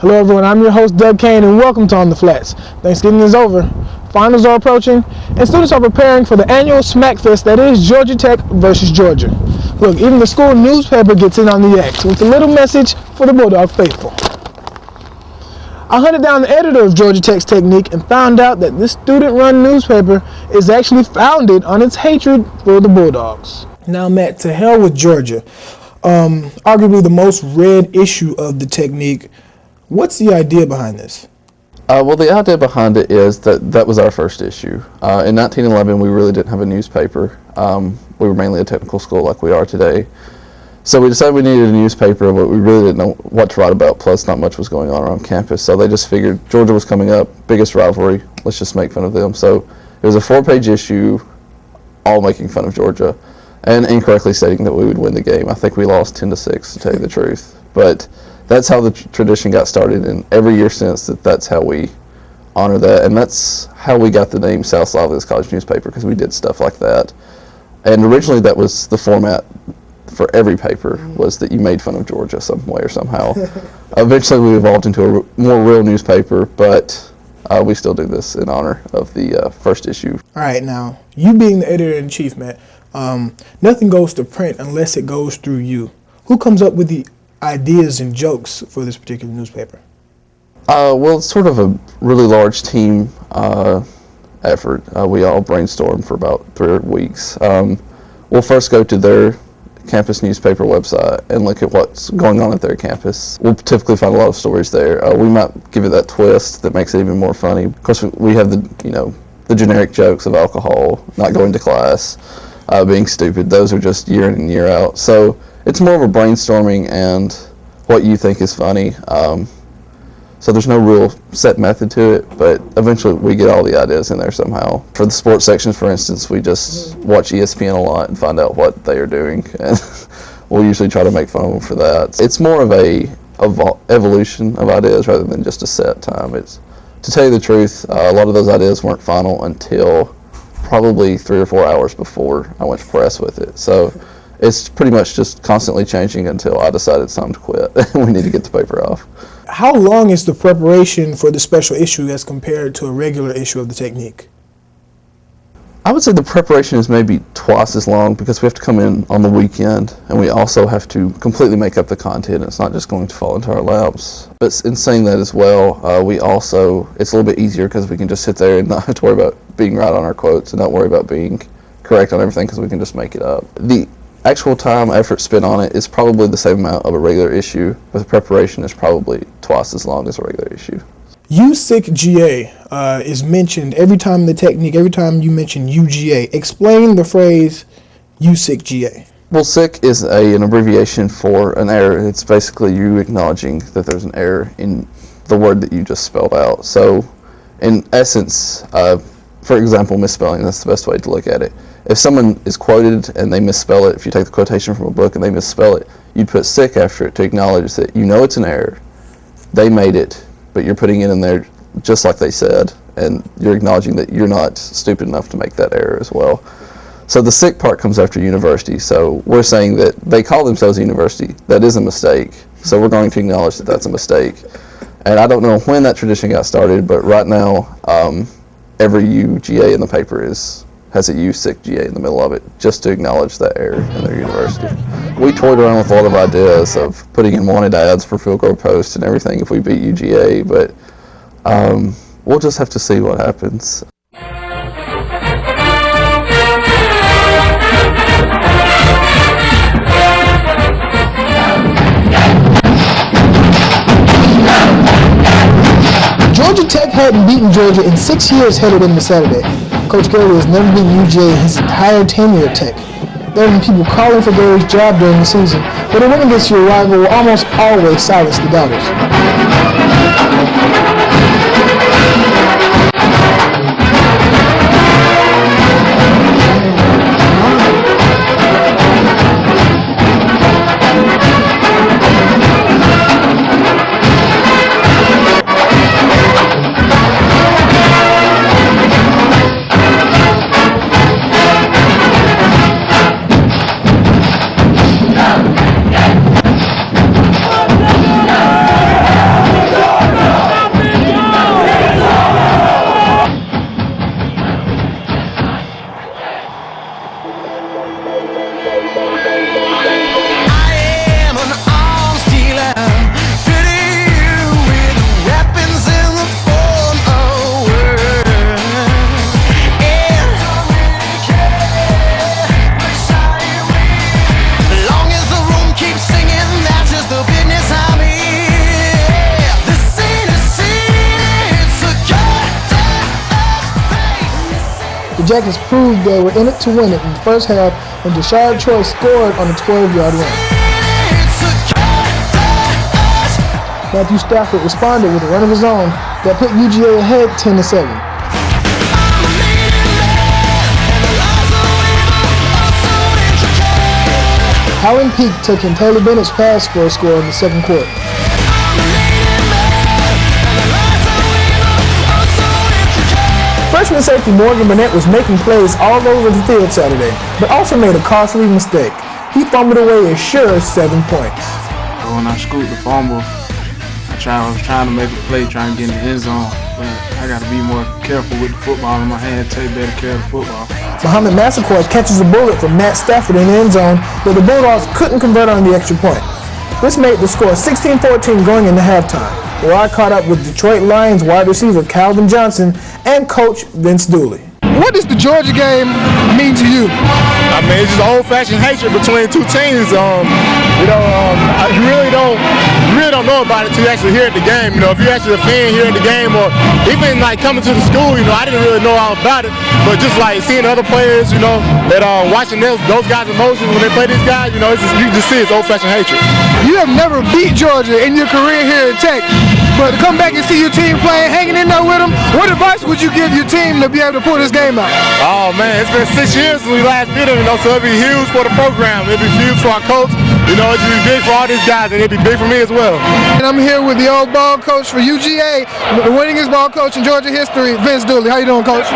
Hello everyone, I'm your host Doug Kane and welcome to On the Flats. Thanksgiving is over, finals are approaching, and students are preparing for the annual Smackfest that is Georgia Tech versus Georgia. Look, even the school newspaper gets in on the act with a little message for the Bulldog faithful. I hunted down the editor of Georgia Tech's Technique and found out that this student-run newspaper is actually founded on its hatred for the Bulldogs. Now Matt, to hell with Georgia. Arguably the most read issue of the Technique. What's the idea behind this? Well, the idea behind it is that was our first issue. In 1911, we really didn't have a newspaper. We were mainly a technical school like we are today. So we decided we needed a newspaper, but we really didn't know what to write about, plus not much was going on around campus. So they just figured Georgia was coming up, biggest rivalry, let's just make fun of them. So it was a 4-page issue, all making fun of Georgia, and incorrectly stating that we would win the game. I think we lost 10-6, to tell you the truth. But that's how the tradition got started, and every year since that's how we honor that, and that's how we got the name South Slavos College Newspaper, because we did stuff like that. And originally that was the format for every paper, was that you made fun of Georgia some way or somehow. Eventually we evolved into a more real newspaper, but we still do this in honor of the first issue. All right, now, you being the editor-in-chief, Matt, nothing goes to print unless it goes through you. Who comes up with the ideas and jokes for this particular newspaper? Well, it's sort of a really large team effort. We all brainstorm for about 3 weeks. We'll first go to their campus newspaper website and look at what's going on at their campus. We'll typically find a lot of stories there. We might give it that twist that makes it even more funny. Of course, we have the generic jokes of alcohol, not going to class, being stupid. Those are just year in and year out. So it's more of a brainstorming and what you think is funny. So there's no real set method to it, but eventually we get all the ideas in there somehow. For the sports sections, for instance, we just watch ESPN a lot and find out what they are doing, and we'll usually try to make fun of them for that. It's more of a evolution of ideas rather than just a set time. It's, to tell you the truth, a lot of those ideas weren't final until probably 3 or 4 hours before I went to press with it. So it's pretty much just constantly changing until I decided it's time to quit. We need to get the paper off. How long is the preparation for the special issue as compared to a regular issue of the Technique? I would say the preparation is maybe twice as long because we have to come in on the weekend and we also have to completely make up the content. It's not just going to fall into our laps. But in saying that as well, it's a little bit easier because we can just sit there and not have to worry about being right on our quotes and not worry about being correct on everything because we can just make it up. The actual time, effort spent on it is probably the same amount of a regular issue, but the preparation is probably twice as long as a regular issue. USICGA is mentioned every time in the Technique, every time you mention UGA. Explain the phrase USICGA. Well, SIC is an abbreviation for an error. It's basically you acknowledging that there's an error in the word that you just spelled out. So, in essence, for example, misspelling, that's the best way to look at it. If someone is quoted and they misspell it, if you take the quotation from a book and they misspell it, you'd put SIC after it to acknowledge that you know it's an error. They made it, but you're putting it in there just like they said, and you're acknowledging that you're not stupid enough to make that error as well. So the SIC part comes after university, so we're saying that they call themselves a university. That is a mistake, so we're going to acknowledge that that's a mistake. And I don't know when that tradition got started, but right now, every UGA in the paper has a USICGA in the middle of it, just to acknowledge that error in their university. We toyed around with a lot of ideas of putting in wanted ads for Field Goal Post and everything if we beat UGA, but we'll just have to see what happens. Georgia Tech hadn't beaten Georgia in 6 years headed into Saturday. Coach Gary has never beaten UGA his entire tenure at Tech. There have been people calling for Gary's job during the season, but a win against your rival will almost always silence the doubters. the Jackets proved they were in it to win it in the first half when Deshard Troy scored on a 12-yard run. Matthew Stafford responded with a run of his own that put UGA ahead 10-7. Alan Peak took in Taylor Bennett's pass for a score in the second quarter. Freshman safety Morgan Burnett was making plays all over the field Saturday, but also made a costly mistake. He fumbled away a sure 7 points. When I scooped the fumble, I was trying to make a play, trying to get in the end zone, but I got to be more careful with the football in my hand, take better care of the football. Muhammad Massaquoi catches a bullet from Matt Stafford in the end zone, but the Bulldogs couldn't convert on the extra point. This made the score 16-14 going into halftime, where I caught up with Detroit Lions wide receiver Calvin Johnson and coach Vince Dooley. What does the Georgia game mean to you? I mean, it's just old-fashioned hatred between two teams. You really don't know about it until you actually hear it at the game. If you're actually a fan here at the game, or even like coming to the school, I didn't really know all about it. But just like seeing other players, that watching those guys' emotions when they play these guys, you just see it's old-fashioned hatred. You have never beat Georgia in your career here at Tech, but to come back and see your team playing, hanging in there with them, what advice would you give your team to be able to pull this game out? Oh man, it's been 6 years since we last beat them, so it'd be huge for the program. It'd be huge for our coach. It'd be big for all these guys, and it'd be big for me as well. And I'm here with the old ball coach for UGA, the winningest ball coach in Georgia history, Vince Dooley. How you doing, Coach?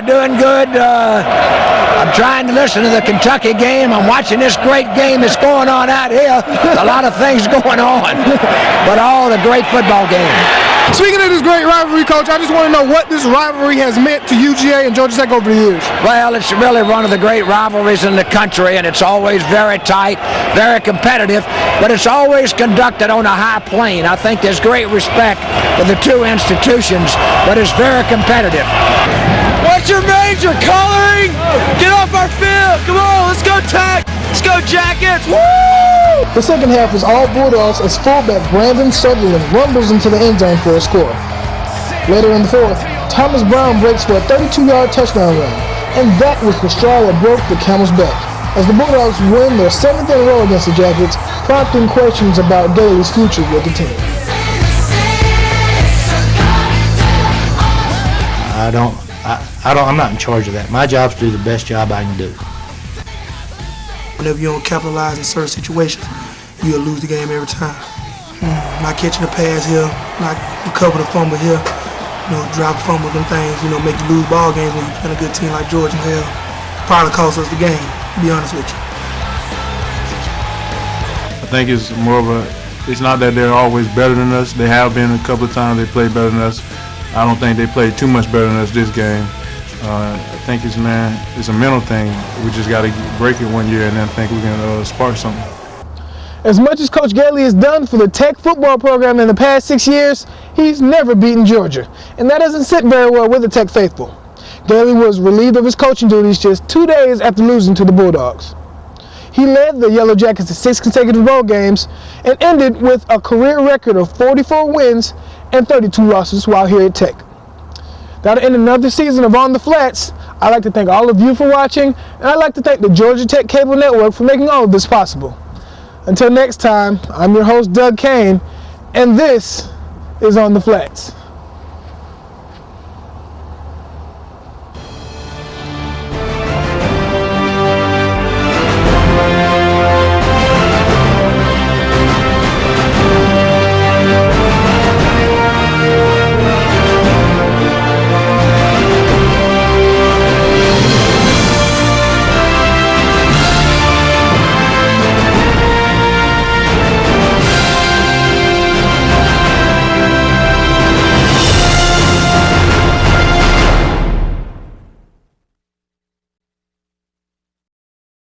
Doing good. I'm trying to listen to the Kentucky game. I'm watching this great game that's going on out here. A lot of things going on, but all a great football game. Speaking of this great rivalry, Coach, I just want to know what this rivalry has meant to UGA and Georgia Tech over the years. Well, it's really one of the great rivalries in the country, and it's always very tight, very competitive, but it's always conducted on a high plane. I think there's great respect for the two institutions, but it's very competitive. What's your major? Coloring? Get off our field! Come on, let's go Tech! Let's go Jackets! Woo! The second half was all Bulldogs as fullback Brandon Sutherland rumbles into the end zone for a score. Later in the fourth, Thomas Brown breaks for a 32-yard touchdown run, and that was the straw that broke the camel's back, as the Bulldogs win their 7th in a row against the Jackets, prompting questions about Daly's future with the team. I'm not in charge of that. My job is to do the best job I can do. Whenever you don't capitalize in certain situations, you'll lose the game every time. Not catching a pass here, not recovering a fumble here, drop fumbles and things, make you lose ball games when you're playing a good team like Georgia. Hell, probably cost us the game, to be honest with you. I think it's more of it's not that they're always better than us. They have been a couple of times they played better than us. I don't think they played too much better than us this game. I think it's a mental thing. We just got to break it one year, and then think we can spark something. As much as Coach Gailey has done for the Tech football program in the past 6 years, he's never beaten Georgia, and that doesn't sit very well with the Tech faithful. Gailey was relieved of his coaching duties just 2 days after losing to the Bulldogs. He led the Yellow Jackets to 6 consecutive bowl games and ended with a career record of 44 wins and 32 losses while here at Tech. That'll end another season of On the Flats. I'd like to thank all of you for watching, and I'd like to thank the Georgia Tech Cable Network for making all of this possible. Until next time, I'm your host, Doug Kane, and this is On the Flats.